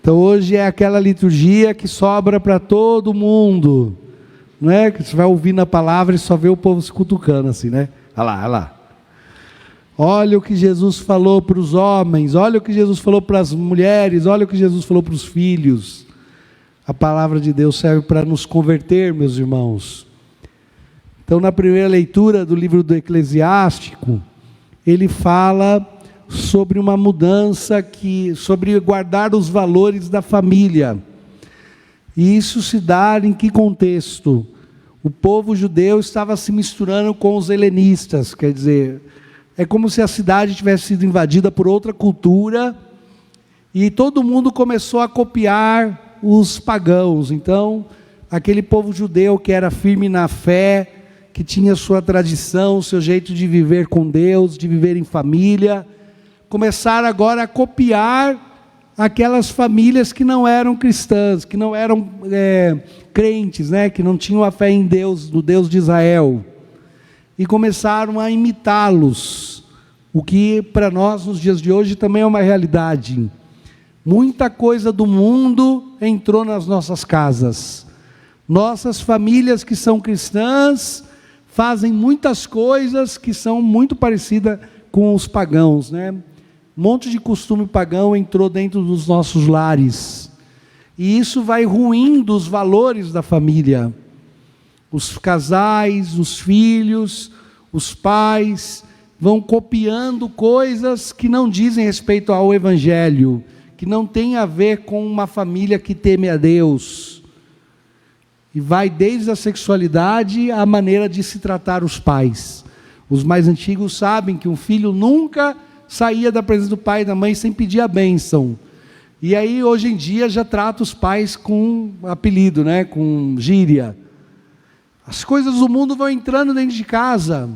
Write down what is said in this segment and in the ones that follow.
Então hoje é aquela liturgia que sobra para todo mundo, não é? Que você vai ouvindo a palavra e só vê o povo se cutucando assim, né? Olha lá, olha lá. Olha o que Jesus falou para os homens, olha o que Jesus falou para as mulheres, olha o que Jesus falou para os filhos. A palavra de Deus serve para nos converter, meus irmãos. Então, na primeira leitura do livro do Eclesiástico, ele fala sobre uma mudança, sobre guardar os valores da família. E isso se dá em que contexto? O povo judeu estava se misturando com os helenistas, quer dizer, é como se a cidade tivesse sido invadida por outra cultura, e todo mundo começou a copiar os pagãos. Então, aquele povo judeu que era firme na fé, que tinha sua tradição, seu jeito de viver com Deus, de viver em família, começaram agora a copiar aquelas famílias que não eram cristãs, que não eram crentes, né? Que não tinham a fé em Deus, no Deus de Israel. E começaram a imitá-los, o que para nós nos dias de hoje também é uma realidade. Muita coisa do mundo entrou nas nossas casas. Nossas famílias que são cristãs fazem muitas coisas que são muito parecidas com os pagãos, né? Um monte de costume pagão entrou dentro dos nossos lares. E isso vai ruindo os valores da família. Os casais, os filhos, os pais vão copiando coisas que não dizem respeito ao Evangelho, que não tem a ver com uma família que teme a Deus. E vai desde a sexualidade à maneira de se tratar os pais. Os mais antigos sabem que um filho nunca saía da presença do pai e da mãe sem pedir a bênção. E aí hoje em dia já trata os pais com apelido, né? Com gíria. As coisas do mundo vão entrando dentro de casa,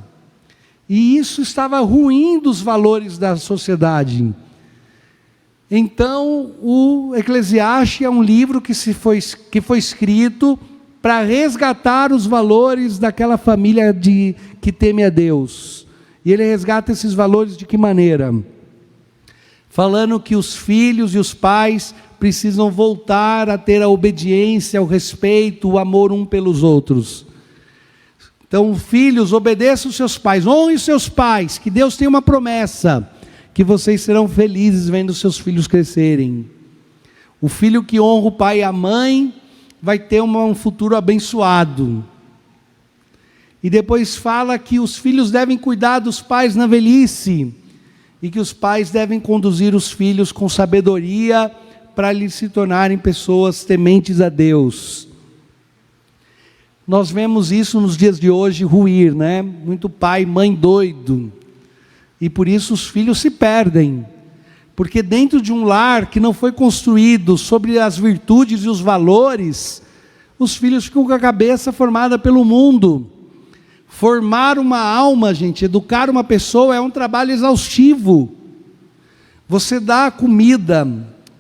e isso estava ruindo os valores da sociedade. Então, o Eclesiastes é um livro que foi escrito para resgatar os valores daquela família que teme a Deus. E ele resgata esses valores de que maneira? Falando que os filhos e os pais precisam voltar a ter a obediência, o respeito, o amor um pelos outros. Então, filhos, obedeçam os seus pais, honrem os seus pais, que Deus tem uma promessa, que vocês serão felizes vendo seus filhos crescerem. O filho que honra o pai e a mãe vai ter um futuro abençoado. E depois fala que os filhos devem cuidar dos pais na velhice, e que os pais devem conduzir os filhos com sabedoria, para lhes se tornarem pessoas tementes a Deus. Nós vemos isso nos dias de hoje ruir, né? Muito pai e mãe doido. E por isso os filhos se perdem. Porque dentro de um lar que não foi construído sobre as virtudes e os valores, os filhos ficam com a cabeça formada pelo mundo. Formar uma alma, gente, educar uma pessoa é um trabalho exaustivo. Você dá comida,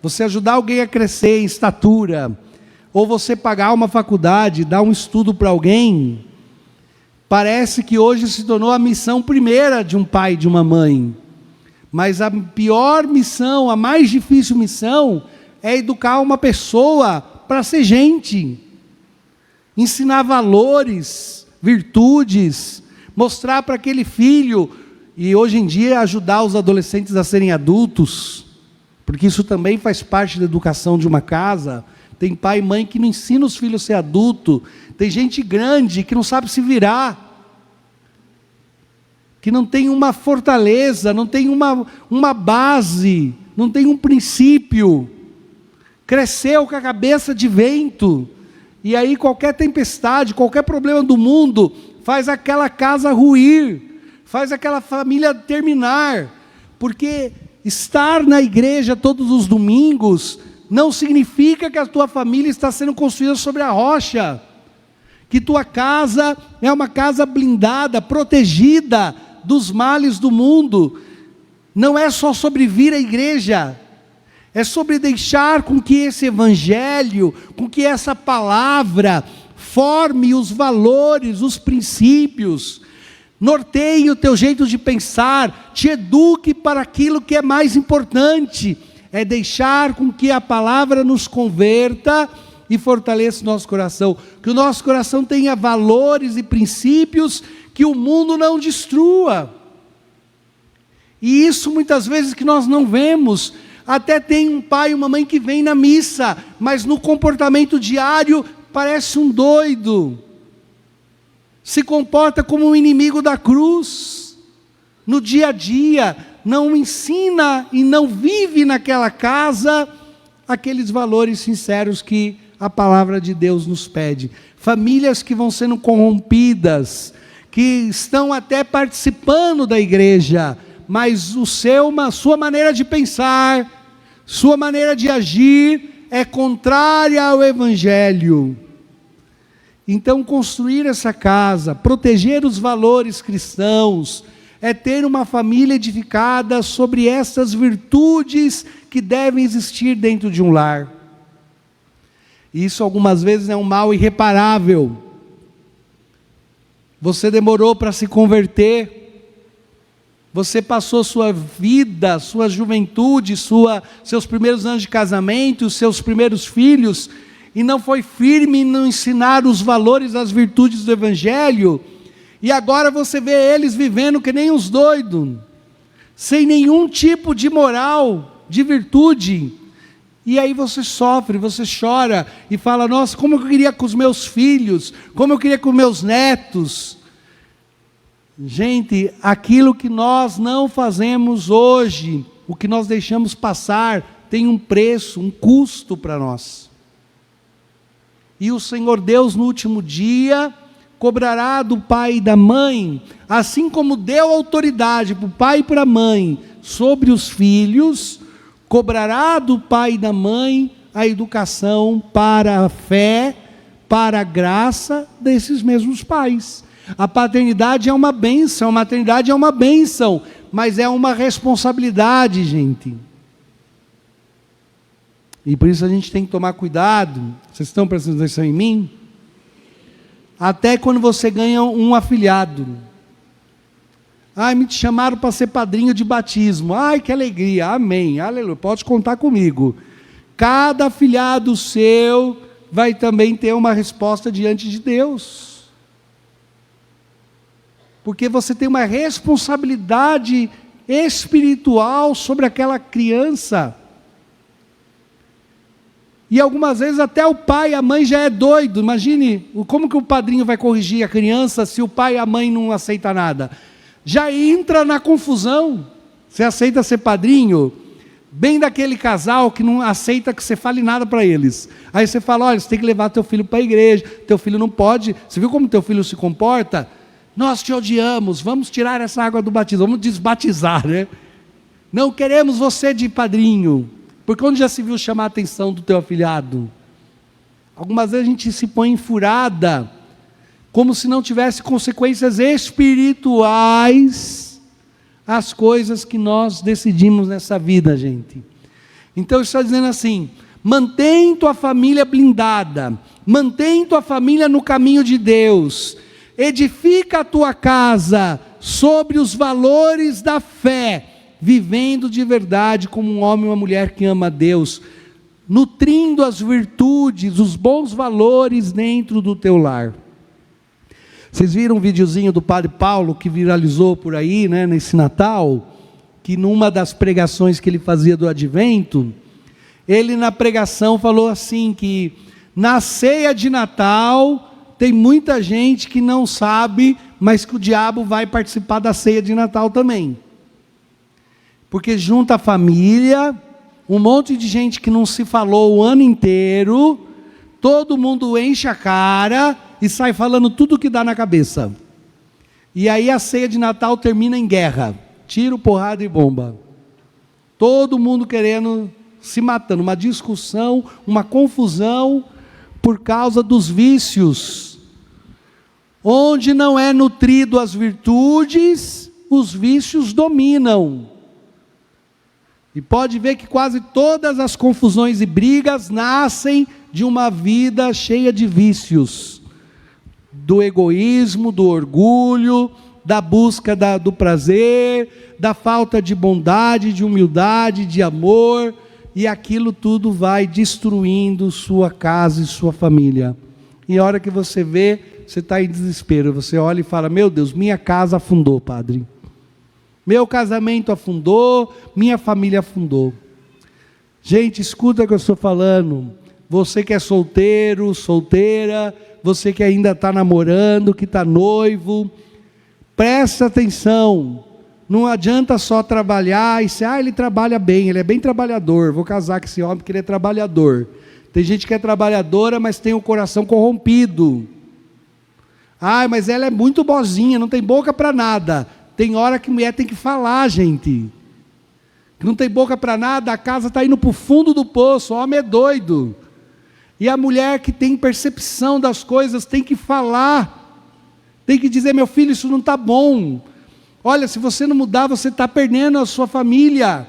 você ajudar alguém a crescer em estatura, ou você pagar uma faculdade, dar um estudo para alguém, parece que hoje se tornou a missão primeira de um pai e de uma mãe. Mas a pior missão, a mais difícil missão, é educar uma pessoa para ser gente. Ensinar valores, virtudes, mostrar para aquele filho, e hoje em dia ajudar os adolescentes a serem adultos, porque isso também faz parte da educação de uma casa. Tem pai e mãe que não ensinam os filhos a ser adulto. Tem gente grande que não sabe se virar, que não tem uma fortaleza, não tem uma base, não tem um princípio. Cresceu com a cabeça de vento, e aí qualquer tempestade, qualquer problema do mundo, faz aquela casa ruir, faz aquela família terminar, porque estar na igreja todos os domingos não significa que a tua família está sendo construída sobre a rocha, que tua casa é uma casa blindada, protegida dos males do mundo. Não é só sobre vir à igreja, é sobre deixar com que esse evangelho, com que essa palavra forme os valores, os princípios, norteie o teu jeito de pensar, te eduque para aquilo que é mais importante. é deixar com que a palavra nos converta e fortaleça o nosso coração, que o nosso coração tenha valores e princípios que o mundo não destrua. E isso muitas vezes que nós não vemos. Até tem um pai e uma mãe que vem na missa, mas no comportamento diário parece um doido, se comporta como um inimigo da cruz, no dia a dia, não ensina e não vive naquela casa aqueles valores sinceros que a palavra de Deus nos pede. Famílias que vão sendo corrompidas, que estão até participando da igreja, mas sua maneira de pensar, sua maneira de agir é contrária ao Evangelho. Então, construir essa casa, proteger os valores cristãos, é ter uma família edificada sobre essas virtudes que devem existir dentro de um lar. Isso algumas vezes é um mal irreparável. Você demorou para se converter, você passou sua vida, sua juventude, seus primeiros anos de casamento, os seus primeiros filhos, e não foi firme em não ensinar os valores, as virtudes do Evangelho, e agora você vê eles vivendo que nem uns doidos, sem nenhum tipo de moral, de virtude, e aí você sofre, você chora, e fala, nossa, como eu queria com os meus filhos, como eu queria com meus netos. Gente, aquilo que nós não fazemos hoje, o que nós deixamos passar, tem um preço, um custo para nós. E o Senhor Deus no último dia cobrará do pai e da mãe, assim como deu autoridade para o pai e para a mãe sobre os filhos, cobrará do pai e da mãe a educação para a fé, para a graça desses mesmos pais. A paternidade é uma bênção, a maternidade é uma bênção, mas é uma responsabilidade, gente. E por isso a gente tem que tomar cuidado. Vocês estão prestando atenção em mim? Até quando você ganha um afilhado. Ai, me chamaram para ser padrinho de batismo. Ai, que alegria, amém, aleluia, pode contar comigo. Cada afilhado seu vai também ter uma resposta diante de Deus. Porque você tem uma responsabilidade espiritual sobre aquela criança. E algumas vezes até o pai e a mãe já é doido. Imagine, como que o padrinho vai corrigir a criança se o pai e a mãe não aceitam nada? Já entra na confusão. Você aceita ser padrinho, bem daquele casal que não aceita que você fale nada para eles. Aí você fala, olha, você tem que levar teu filho para a igreja, teu filho não pode. Você viu como teu filho se comporta? Nós te odiamos, vamos tirar essa água do batismo, vamos desbatizar, né? Não queremos você de padrinho, porque onde já se viu chamar a atenção do teu afilhado? Algumas vezes a gente se põe em furada, como se não tivesse consequências espirituais, as coisas que nós decidimos nessa vida, gente. Então está dizendo assim, mantém tua família blindada, mantém tua família no caminho de Deus, edifica a tua casa sobre os valores da fé, vivendo de verdade como um homem e uma mulher que ama a Deus, nutrindo as virtudes, os bons valores dentro do teu lar. Vocês viram um videozinho do Padre Paulo que viralizou por aí, né, nesse Natal, que numa das pregações que ele fazia do Advento, ele na pregação falou assim que na ceia de Natal tem muita gente que não sabe, mas que o diabo vai participar da ceia de Natal também. Porque junta a família, um monte de gente que não se falou o ano inteiro, todo mundo enche a cara e sai falando tudo que dá na cabeça. E aí a ceia de Natal termina em guerra, tiro, porrada e bomba. Todo mundo querendo, se matando, uma discussão, uma confusão por causa dos vícios. Onde não é nutrido as virtudes, os vícios dominam. E pode ver que quase todas as confusões e brigas nascem de uma vida cheia de vícios. Do egoísmo, do orgulho, da busca do prazer, da falta de bondade, de humildade, de amor. e aquilo tudo vai destruindo sua casa e sua família. E a hora que você vê, você está em desespero, você olha e fala: meu Deus, minha casa afundou, Padre. Meu casamento afundou, minha família afundou. Gente, escuta o que eu estou falando. Você que é solteiro, solteira, você que ainda está namorando, que está noivo, presta atenção. Não adianta só trabalhar e dizer: ele trabalha bem, ele é bem trabalhador, vou casar com esse homem porque ele é trabalhador. Tem gente que é trabalhadora, mas tem o coração corrompido. Mas ela é muito boazinha, não tem boca para nada. Tem hora que mulher tem que falar, gente. Não tem boca para nada, a casa está indo para o fundo do poço, o homem é doido. E a mulher que tem percepção das coisas tem que falar. Tem que dizer: meu filho, isso não está bom. Olha, se você não mudar, você está perdendo a sua família.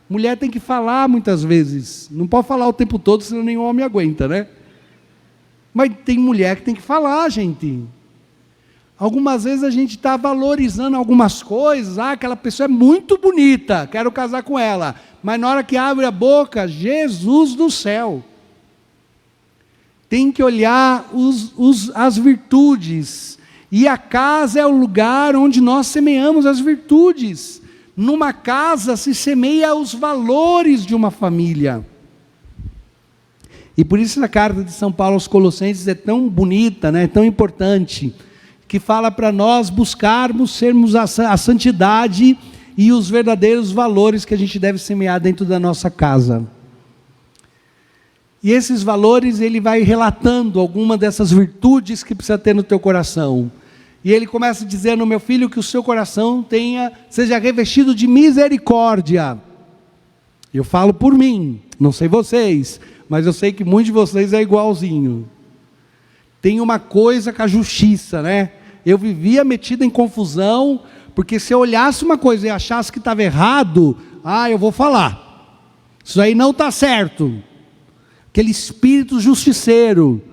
Mulher tem que falar muitas vezes. Não pode falar o tempo todo, senão nenhum homem aguenta, né? Mas tem mulher que tem que falar, gente. Algumas vezes a gente está valorizando algumas coisas. Aquela pessoa é muito bonita, quero casar com ela. Mas na hora que abre a boca, Jesus do céu. Tem que olhar as virtudes. E a casa é o lugar onde nós semeamos as virtudes. Numa casa se semeia os valores de uma família. E por isso a carta de São Paulo aos Colossenses é tão bonita, né? Tão importante, que fala para nós buscarmos sermos a santidade e os verdadeiros valores que a gente deve semear dentro da nossa casa. E esses valores, ele vai relatando alguma dessas virtudes que precisa ter no teu coração. E ele começa dizendo: meu filho, que o seu coração seja revestido de misericórdia. Eu falo por mim, não sei vocês, mas eu sei que muitos de vocês é igualzinho. Tem uma coisa com a justiça, né? Eu vivia metido em confusão, porque se eu olhasse uma coisa e achasse que estava errado, eu vou falar. Isso aí não está certo. Aquele espírito justiceiro.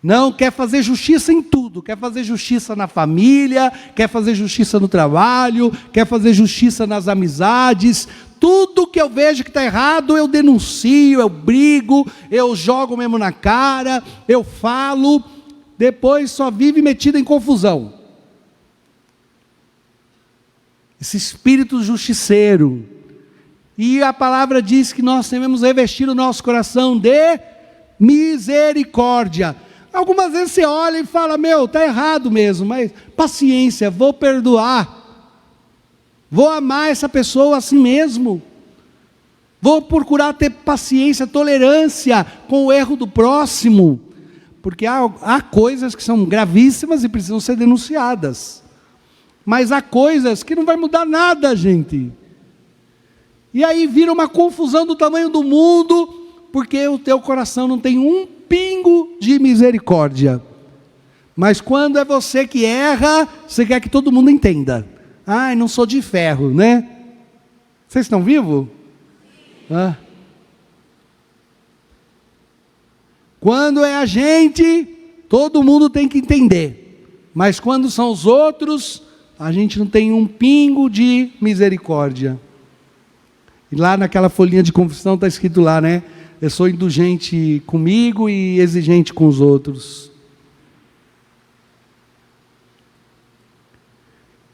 Não, quer fazer justiça em tudo, quer fazer justiça na família, quer fazer justiça no trabalho, quer fazer justiça nas amizades. Tudo que eu vejo que está errado, eu denuncio, eu brigo, eu jogo mesmo na cara, eu falo, depois só vive metido em confusão. Esse espírito justiceiro. E a palavra diz que nós devemos revestir o nosso coração de misericórdia. Algumas vezes você olha e fala: está errado mesmo, mas paciência, vou perdoar. Vou amar essa pessoa assim mesmo. Vou procurar ter paciência, tolerância com o erro do próximo. Porque há coisas que são gravíssimas e precisam ser denunciadas. Mas há coisas que não vai mudar nada, gente. E aí vira uma confusão do tamanho do mundo, porque o teu coração não tem um pingo de misericórdia. Mas quando é você que erra, você quer que todo mundo entenda. Não sou de ferro, né? Vocês estão vivos? Quando é a gente, todo mundo tem que entender. Mas quando são os outros, a gente não tem um pingo de misericórdia. E lá naquela folhinha de confissão está escrito lá, né? Eu sou indulgente comigo e exigente com os outros.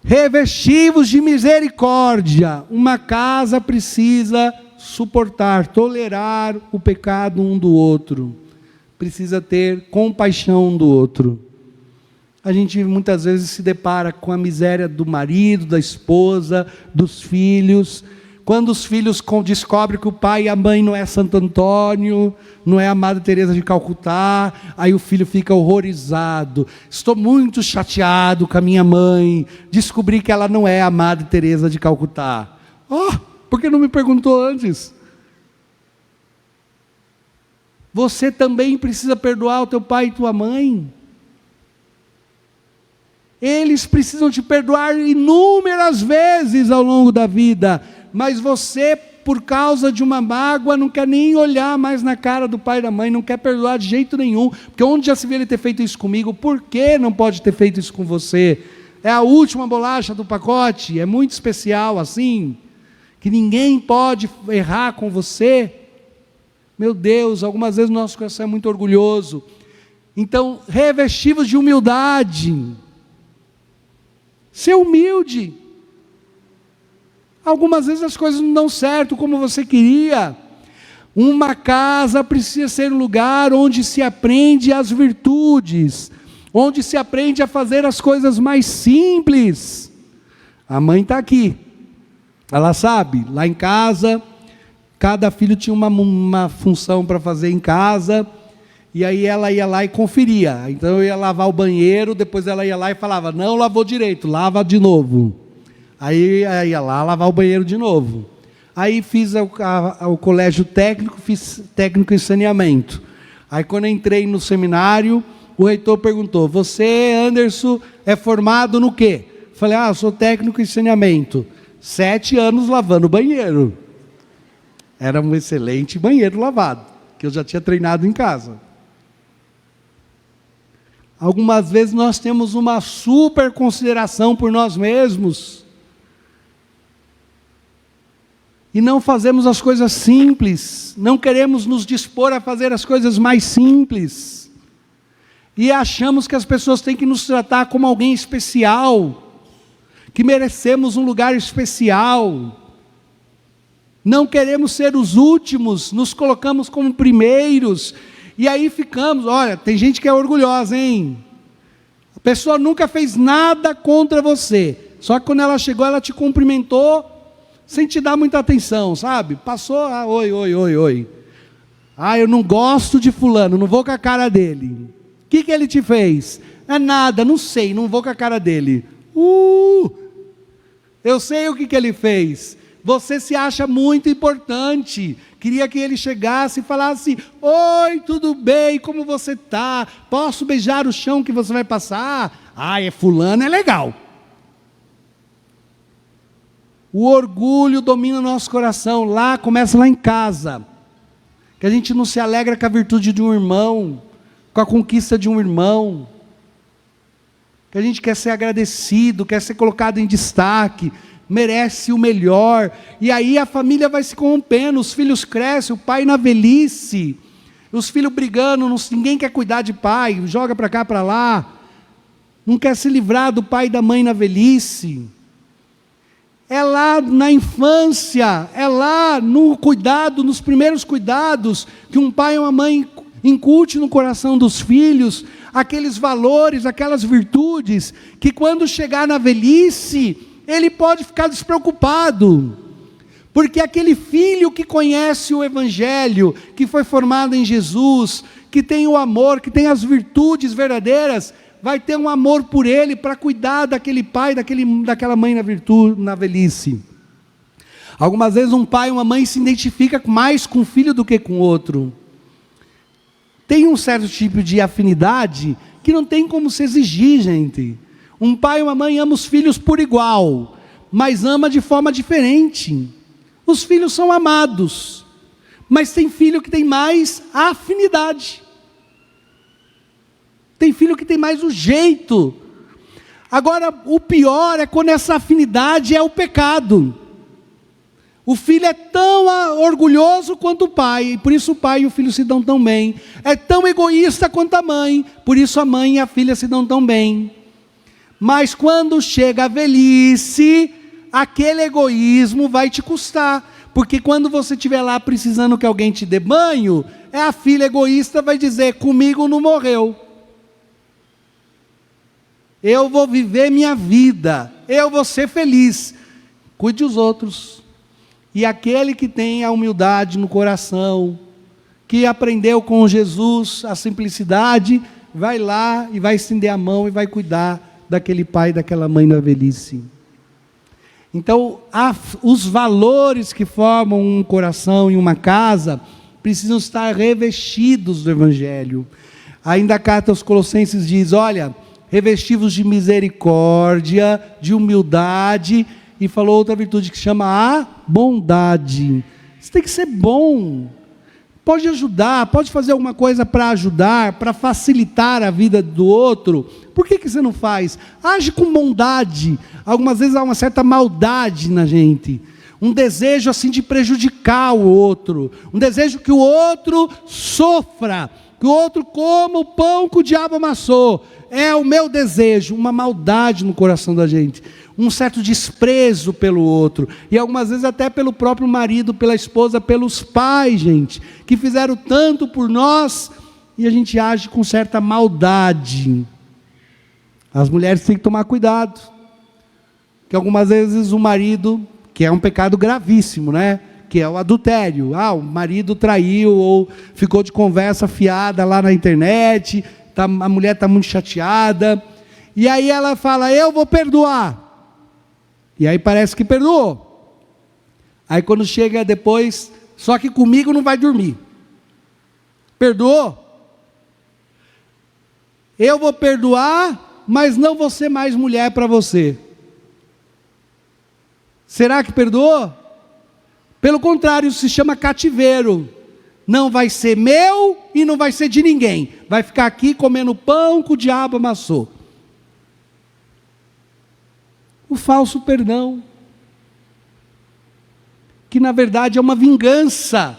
Revestivos de misericórdia. Uma casa precisa suportar, tolerar o pecado um do outro. Precisa ter compaixão um do outro. A gente muitas vezes se depara com a miséria do marido, da esposa, dos filhos. Quando os filhos descobrem que o pai e a mãe não é Santo Antônio, não é a Madre Teresa de Calcutá, aí o filho fica horrorizado. Estou muito chateado com a minha mãe, descobri que ela não é a Madre Teresa de Calcutá. Por que não me perguntou antes? Você também precisa perdoar o teu pai e tua mãe. Eles precisam te perdoar inúmeras vezes ao longo da vida. Mas você, por causa de uma mágoa, não quer nem olhar mais na cara do pai e da mãe, não quer perdoar de jeito nenhum, porque onde já se viu ele ter feito isso comigo, por que não pode ter feito isso com você? É a última bolacha do pacote, é muito especial assim, que ninguém pode errar com você. Meu Deus, algumas vezes o nosso coração é muito orgulhoso. Então, revestivos de humildade. Ser humilde. Algumas vezes as coisas não dão certo como você queria. Uma casa precisa ser um lugar onde se aprende as virtudes, onde se aprende a fazer as coisas mais simples. A mãe está aqui, ela sabe, lá em casa, cada filho tinha uma função para fazer em casa, e aí ela ia lá e conferia. Então eu ia lavar o banheiro, depois ela ia lá e falava, não lavou direito, lava de novo. Aí ia lá lavar o banheiro de novo. Aí fiz o colégio técnico, fiz técnico em saneamento. Aí quando eu entrei no seminário, o reitor perguntou, você, Anderson, é formado no quê? Falei, eu sou técnico em saneamento. 7 anos lavando banheiro. Era um excelente banheiro lavado, que eu já tinha treinado em casa. Algumas vezes nós temos uma super consideração por nós mesmos, e não fazemos as coisas simples, não queremos nos dispor a fazer as coisas mais simples, e achamos que as pessoas têm que nos tratar como alguém especial, que merecemos um lugar especial, não queremos ser os últimos, nos colocamos como primeiros, e aí ficamos, olha, tem gente que é orgulhosa, hein? A pessoa nunca fez nada contra você, só que quando ela chegou, ela te cumprimentou, sem te dar muita atenção, sabe? Passou, oi. Eu não gosto de fulano, não vou com a cara dele. O que ele te fez? É nada, não sei, não vou com a cara dele. Eu sei o que ele fez. Você se acha muito importante. Queria que ele chegasse e falasse, oi, tudo bem, como você está? Posso beijar o chão que você vai passar? Fulano é legal. O orgulho domina o nosso coração, começa lá em casa, que a gente não se alegra com a virtude de um irmão, com a conquista de um irmão, que a gente quer ser agradecido, quer ser colocado em destaque, merece o melhor, e aí a família vai se corrompendo, os filhos crescem, o pai na velhice, os filhos brigando, ninguém quer cuidar de pai, joga para cá, para lá, não quer se livrar do pai e da mãe na velhice. É lá na infância, é lá no cuidado, nos primeiros cuidados, que um pai e uma mãe incute no coração dos filhos, aqueles valores, aquelas virtudes, que quando chegar na velhice, ele pode ficar despreocupado, porque aquele filho que conhece o Evangelho, que foi formado em Jesus, que tem o amor, que tem as virtudes verdadeiras, vai ter um amor por ele, para cuidar daquele pai, daquela mãe na velhice. Algumas vezes um pai e uma mãe se identificam mais com um filho do que com outro. Tem um certo tipo de afinidade, que não tem como se exigir, gente. Um pai e uma mãe amam os filhos por igual, mas ama de forma diferente. Os filhos são amados, mas tem filho que tem mais afinidade. Tem filho que tem mais o jeito. Agora, o pior é quando essa afinidade é o pecado. O filho é tão orgulhoso quanto o pai, e por isso o pai e o filho se dão tão bem. É tão egoísta quanto a mãe, por isso a mãe e a filha se dão tão bem. Mas quando chega a velhice, aquele egoísmo vai te custar. Porque quando você estiver lá precisando que alguém te dê banho, a filha egoísta vai dizer, comigo não morreu. Eu vou viver minha vida, eu vou ser feliz, cuide dos outros. E aquele que tem a humildade no coração, que aprendeu com Jesus a simplicidade, vai lá e vai estender a mão e vai cuidar daquele pai e daquela mãe na velhice. Então, os valores que formam um coração e uma casa, precisam estar revestidos do Evangelho. Ainda a carta aos Colossenses diz, olha, revestivos de misericórdia, de humildade, e falou outra virtude que chama a bondade. Você tem que ser bom, pode ajudar, pode fazer alguma coisa para ajudar, para facilitar a vida do outro. Por que você não faz? Age com bondade. Algumas vezes há uma certa maldade na gente. um desejo assim de prejudicar o outro, um desejo que o outro sofra, que o outro coma o pão que o diabo amassou. É o meu desejo, uma maldade no coração da gente, um certo desprezo pelo outro, e algumas vezes até pelo próprio marido, pela esposa, pelos pais, gente, que fizeram tanto por nós, e a gente age com certa maldade. As mulheres têm que tomar cuidado, que algumas vezes o marido, que é um pecado gravíssimo, né? Que é o adultério. O marido traiu, ou ficou de conversa fiada lá na internet, a mulher está muito chateada, e aí ela fala, eu vou perdoar, e aí parece que perdoou, aí quando chega depois, só que comigo não vai dormir. Perdoou? Eu vou perdoar, mas não vou ser mais mulher para você. Será que perdoou? Pelo contrário, isso se chama cativeiro. Não vai ser meu e não vai ser de ninguém. Vai ficar aqui comendo pão que o diabo amassou. O falso perdão, que na verdade é uma vingança.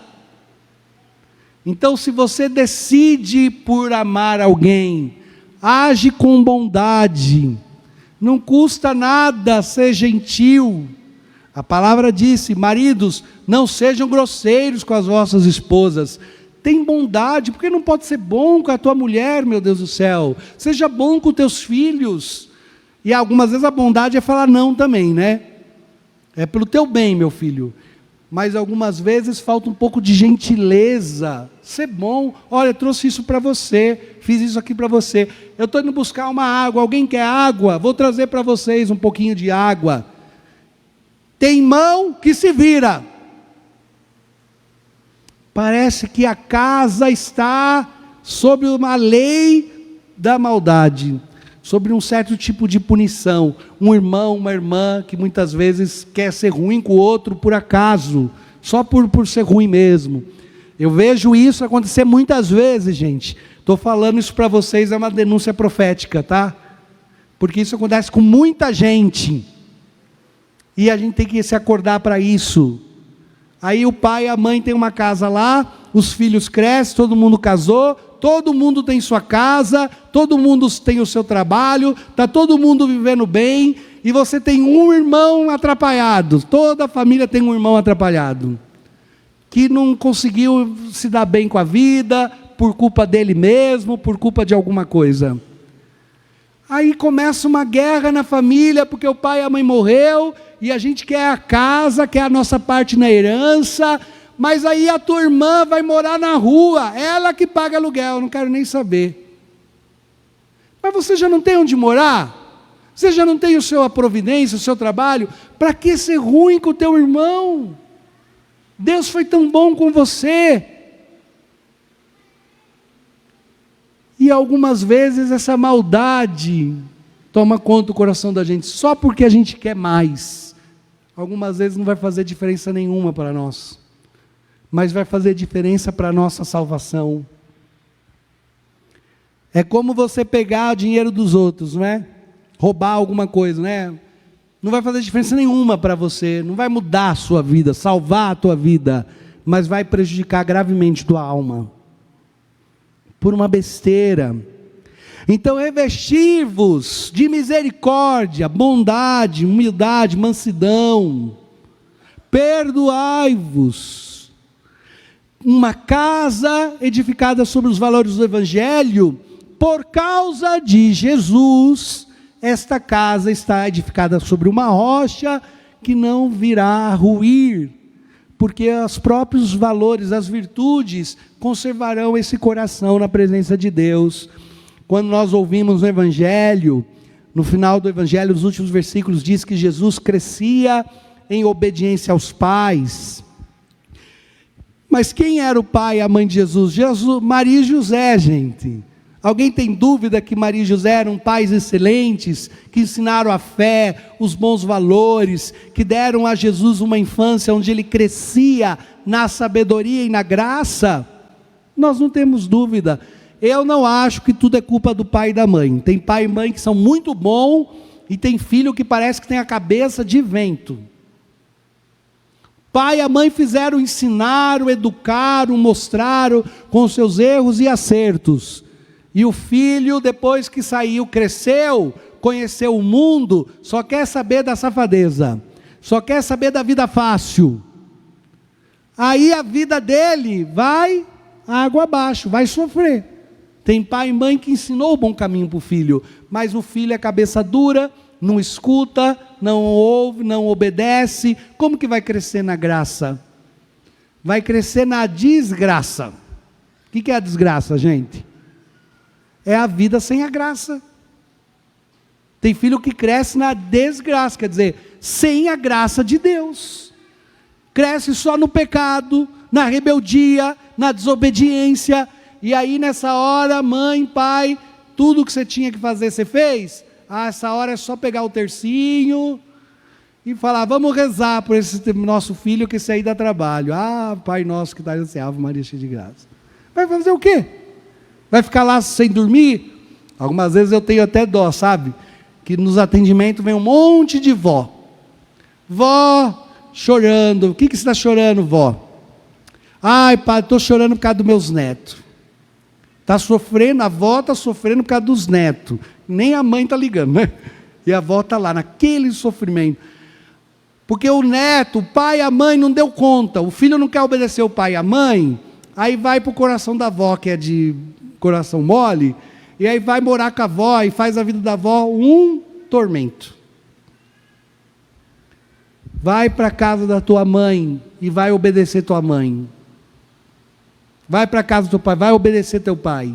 Então, se você decide por amar alguém, age com bondade, não custa nada ser gentil. A palavra disse, maridos, não sejam grosseiros com as vossas esposas, tem bondade, porque não pode ser bom com a tua mulher, meu Deus do céu, seja bom com os teus filhos, e algumas vezes a bondade é falar não também, né? É pelo teu bem, meu filho, mas algumas vezes falta um pouco de gentileza, ser bom, olha, trouxe isso para você, fiz isso aqui para você, eu estou indo buscar uma água, alguém quer água? Vou trazer para vocês um pouquinho de água. Tem mão que se vira. Parece que a casa está sobre uma lei da maldade, sobre um certo tipo de punição. Um irmão, uma irmã que muitas vezes quer ser ruim com o outro por acaso, só por ser ruim mesmo. Eu vejo isso acontecer muitas vezes, gente. Estou falando isso para vocês, é uma denúncia profética, tá? Porque isso acontece com muita gente. E a gente tem que se acordar para isso. Aí o pai e a mãe têm uma casa lá, os filhos crescem, todo mundo casou, todo mundo tem sua casa, todo mundo tem o seu trabalho, está todo mundo vivendo bem, e você tem um irmão atrapalhado, toda a família tem um irmão atrapalhado, que não conseguiu se dar bem com a vida, por culpa dele mesmo, por culpa de alguma coisa. Aí começa uma guerra na família, porque o pai e a mãe morreu, e a gente quer a casa, quer a nossa parte na herança, mas aí a tua irmã vai morar na rua, ela que paga aluguel, não quero nem saber. Mas você já não tem onde morar? Você já não tem a providência, o seu trabalho? Para que ser ruim com o teu irmão? Deus foi tão bom com você. E algumas vezes essa maldade toma conta do coração da gente, só porque a gente quer mais. Algumas vezes não vai fazer diferença nenhuma para nós, mas vai fazer diferença para a nossa salvação. É como você pegar o dinheiro dos outros, não é? Roubar alguma coisa, né? Não vai fazer diferença nenhuma para você, não vai mudar a sua vida, salvar a tua vida, mas vai prejudicar gravemente tua alma, por uma besteira. Então, revestir-vos de misericórdia, bondade, humildade, mansidão, perdoai-vos. Uma casa edificada sobre os valores do Evangelho, por causa de Jesus, esta casa está edificada sobre uma rocha que não virá a ruir, porque os próprios valores, as virtudes, conservarão esse coração na presença de Deus. Quando nós ouvimos no Evangelho, no final do Evangelho, nos últimos versículos, diz que Jesus crescia em obediência aos pais. Mas quem era o pai e a mãe de Jesus? Maria e José, gente. Alguém tem dúvida que Maria e José eram pais excelentes, que ensinaram a fé, os bons valores, que deram a Jesus uma infância onde ele crescia na sabedoria e na graça? Nós não temos dúvida. Eu não acho que tudo é culpa do pai e da mãe. Tem pai e mãe que são muito bons, e tem filho que parece que tem a cabeça de vento. Pai e a mãe fizeram, ensinaram, educaram, mostraram com seus erros e acertos. E o filho, depois que saiu, cresceu, conheceu o mundo, só quer saber da safadeza, só quer saber da vida fácil. Aí a vida dele vai água abaixo, vai sofrer. Tem pai e mãe que ensinou o bom caminho para o filho, mas o filho é cabeça dura, não escuta, não ouve, não obedece. Como que vai crescer na graça? Vai crescer na desgraça. O que é a desgraça, gente? É a vida sem a graça. Tem filho que cresce na desgraça, quer dizer, sem a graça de Deus. Cresce só no pecado, na rebeldia, na desobediência. E aí nessa hora, mãe, pai, tudo que você tinha que fazer, você fez? Essa hora é só pegar o tercinho e falar, vamos rezar por esse nosso filho, que esse aí dá trabalho. Pai nosso que está no céu, Ave Maria cheia de graça. Vai fazer o quê? Vai ficar lá sem dormir? Algumas vezes eu tenho até dó, sabe? Que nos atendimentos vem um monte de vó. Vó chorando. O que você está chorando, vó? Ai, pai, estou chorando por causa dos meus netos. Está sofrendo, a avó está sofrendo por causa dos netos. Nem a mãe está ligando, né? E a avó está lá, naquele sofrimento. Porque o neto, o pai e a mãe não deu conta. O filho não quer obedecer o pai e a mãe. Aí vai para o coração da avó, que é de coração mole. E aí vai morar com a avó e faz a vida da avó um tormento. Vai para a casa da tua mãe e vai obedecer tua mãe. Vai para a casa do teu pai, vai obedecer teu pai.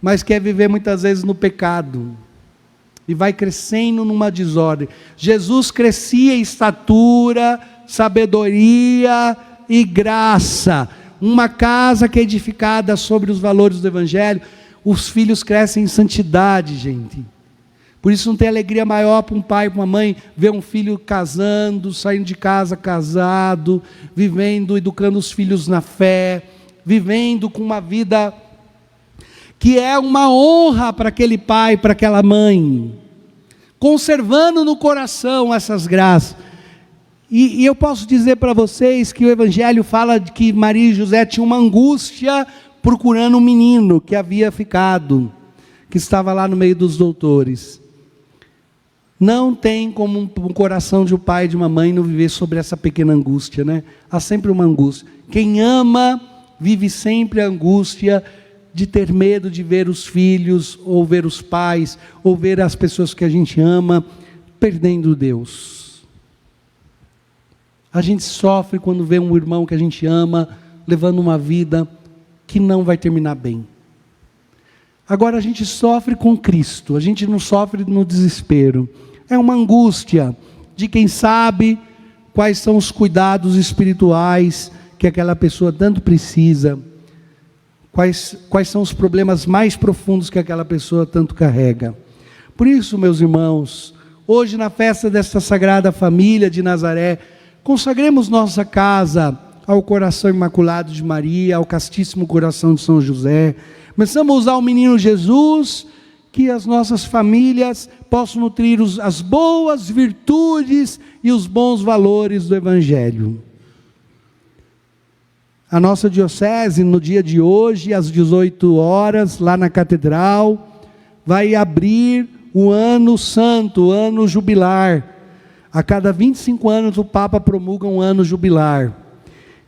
Mas quer viver muitas vezes no pecado. E vai crescendo numa desordem. Jesus crescia em estatura, sabedoria e graça. Uma casa que é edificada sobre os valores do Evangelho. Os filhos crescem em santidade, gente. Por isso não tem alegria maior para um pai e para uma mãe ver um filho casando, saindo de casa casado, vivendo, educando os filhos na fé, vivendo com uma vida que é uma honra para aquele pai, para aquela mãe, conservando no coração essas graças. E eu posso dizer para vocês que o Evangelho fala de que Maria e José tinham uma angústia procurando um menino que havia ficado, que estava lá no meio dos doutores. Não tem como um coração de um pai e de uma mãe não viver sobre essa pequena angústia, né? Há sempre uma angústia. Quem ama, vive sempre a angústia de ter medo de ver os filhos, ou ver os pais, ou ver as pessoas que a gente ama, perdendo Deus. A gente sofre quando vê um irmão que a gente ama, levando uma vida que não vai terminar bem. Agora a gente sofre com Cristo, a gente não sofre no desespero. É uma angústia de quem sabe quais são os cuidados espirituais que aquela pessoa tanto precisa, quais são os problemas mais profundos que aquela pessoa tanto carrega. Por isso, meus irmãos, hoje na festa desta Sagrada Família de Nazaré, consagremos nossa casa ao coração imaculado de Maria, ao castíssimo coração de São José. Começamos a usar o menino Jesus, que as nossas famílias possam nutrir as boas virtudes e os bons valores do Evangelho. A nossa diocese, no dia de hoje, às 18 horas, lá na Catedral, vai abrir o ano santo, o ano jubilar. A cada 25 anos o Papa promulga um ano jubilar.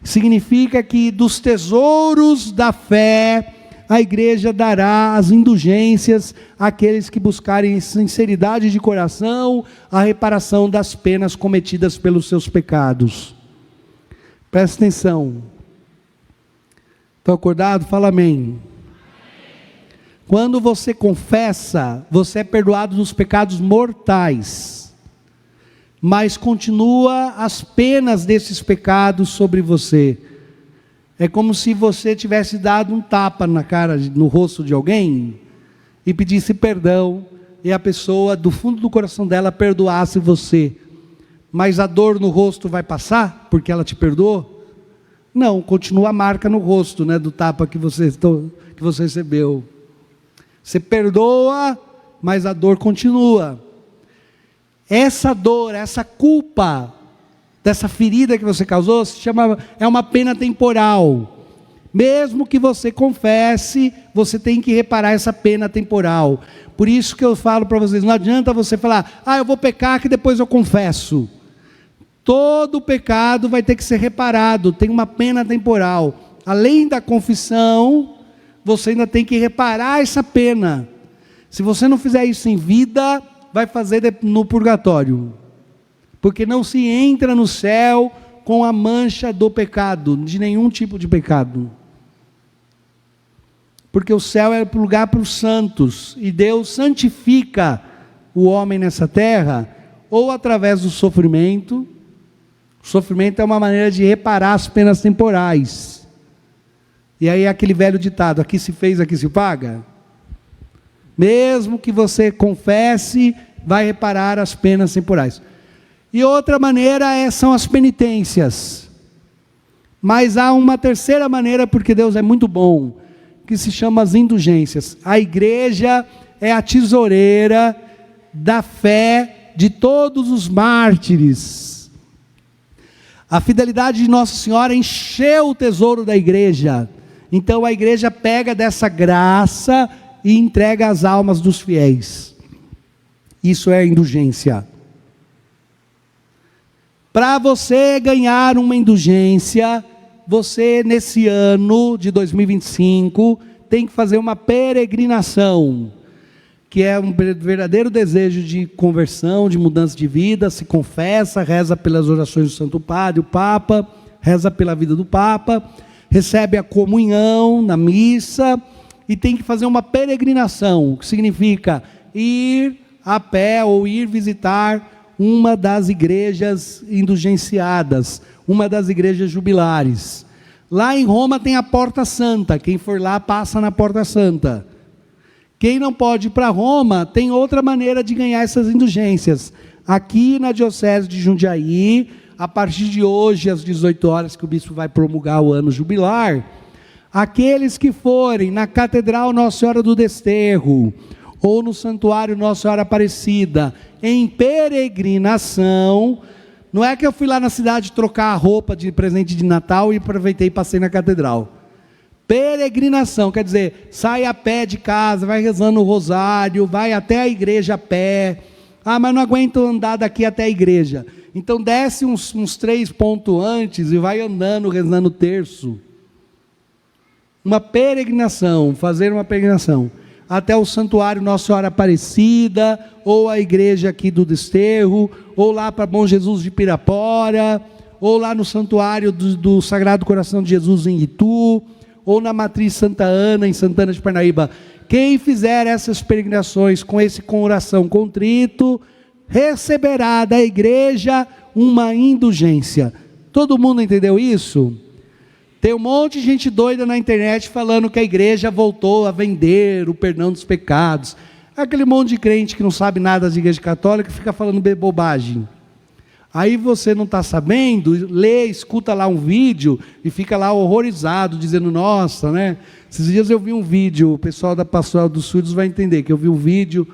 Significa que dos tesouros da fé, a igreja dará as indulgências àqueles que buscarem sinceridade de coração, a reparação das penas cometidas pelos seus pecados. Presta atenção. Estão acordados? Fala amém. Quando você confessa, você é perdoado dos pecados mortais, mas continua as penas desses pecados sobre você. É como se você tivesse dado um tapa na cara, no rosto de alguém, e pedisse perdão, e a pessoa, do fundo do coração dela, perdoasse você. Mas a dor no rosto vai passar, porque ela te perdoou? Não, continua a marca no rosto, né, do tapa que você recebeu. Você perdoa, mas a dor continua. Essa dor, essa culpa, dessa ferida que você causou, é uma pena temporal. Mesmo que você confesse, você tem que reparar essa pena temporal. Por isso que eu falo para vocês, não adianta você falar, eu vou pecar que depois eu confesso. Todo pecado vai ter que ser reparado, tem uma pena temporal. Além da confissão, você ainda tem que reparar essa pena. Se você não fizer isso em vida, vai fazer no purgatório. Porque não se entra no céu com a mancha do pecado, de nenhum tipo de pecado. Porque o céu é o lugar para os santos, e Deus santifica o homem nessa terra, ou através do sofrimento. O sofrimento é uma maneira de reparar as penas temporais. E aí aquele velho ditado, aqui se fez, aqui se paga. Mesmo que você confesse, vai reparar as penas temporais. E outra maneira são as penitências. Mas há uma terceira maneira, porque Deus é muito bom, que se chama as indulgências. A igreja é a tesoureira da fé de todos os mártires. A fidelidade de Nossa Senhora encheu o tesouro da igreja. Então a igreja pega dessa graça e entrega as almas dos fiéis. Isso é indulgência. Para você ganhar uma indulgência, você nesse ano de 2025 tem que fazer uma peregrinação, que é um verdadeiro desejo de conversão, de mudança de vida, se confessa, reza pelas orações do Santo Padre, o Papa, reza pela vida do Papa, recebe a comunhão na missa, e tem que fazer uma peregrinação, que significa ir a pé ou ir visitar uma das igrejas indulgenciadas, uma das igrejas jubilares. Lá em Roma tem a Porta Santa, quem for lá passa na Porta Santa. Quem não pode ir para Roma, tem outra maneira de ganhar essas indulgências. Aqui na Diocese de Jundiaí, a partir de hoje, às 18 horas, que o bispo vai promulgar o ano jubilar, aqueles que forem na Catedral Nossa Senhora do Desterro, ou no Santuário Nossa Senhora Aparecida, em peregrinação, não é que eu fui lá na cidade trocar a roupa de presente de Natal e aproveitei e passei na catedral. Peregrinação, quer dizer, sai a pé de casa, vai rezando o rosário, vai até a igreja a pé. Mas não aguento andar daqui até a igreja. Então desce uns 3 pontos antes e vai andando, rezando o terço. Uma peregrinação, fazer uma peregrinação. Até o Santuário Nossa Senhora Aparecida, ou a igreja aqui do Desterro, ou lá para Bom Jesus de Pirapora, ou lá no Santuário do Sagrado Coração de Jesus em Itu, ou na Matriz Santa Ana, em Santana de Parnaíba. Quem fizer essas peregrinações com esse coração contrito, receberá da igreja uma indulgência. Todo mundo entendeu isso? Tem um monte de gente doida na internet falando que a igreja voltou a vender o perdão dos pecados. Aquele monte de crente que não sabe nada da igreja católica fica falando bobagem. Aí você não está sabendo, lê, escuta lá um vídeo e fica lá horrorizado, dizendo, nossa, né? Esses dias eu vi um vídeo, o pessoal da Pastoral dos Surdos vai entender, que eu vi um vídeo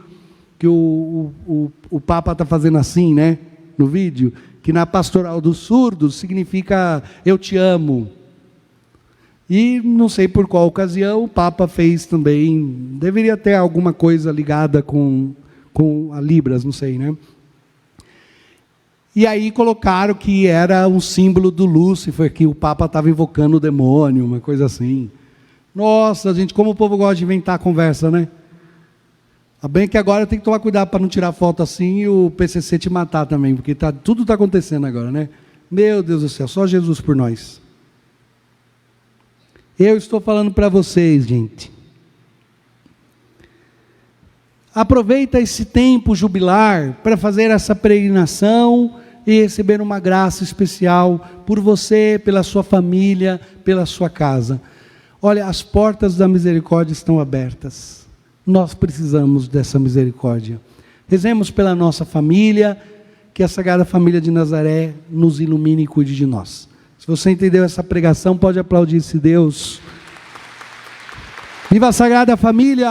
que o Papa está fazendo assim, né? No vídeo, que na Pastoral dos Surdos significa eu te amo. E não sei por qual ocasião o Papa fez também, deveria ter alguma coisa ligada com a Libras, não sei, né? E aí colocaram que era um símbolo do Lúcifer, que o Papa estava invocando o demônio, uma coisa assim. Nossa, gente, como o povo gosta de inventar conversa, né? Bem que agora tem que tomar cuidado para não tirar foto assim e o PCC te matar também, porque tudo está acontecendo agora, né? Meu Deus do céu, só Jesus por nós. Eu estou falando para vocês, gente. Aproveita esse tempo jubilar para fazer essa peregrinação e receber uma graça especial por você, pela sua família, pela sua casa. Olha, as portas da misericórdia estão abertas. Nós precisamos dessa misericórdia. Rezemos pela nossa família, que a Sagrada Família de Nazaré nos ilumine e cuide de nós. Se você entendeu essa pregação, pode aplaudir esse Deus. Viva a Sagrada Família!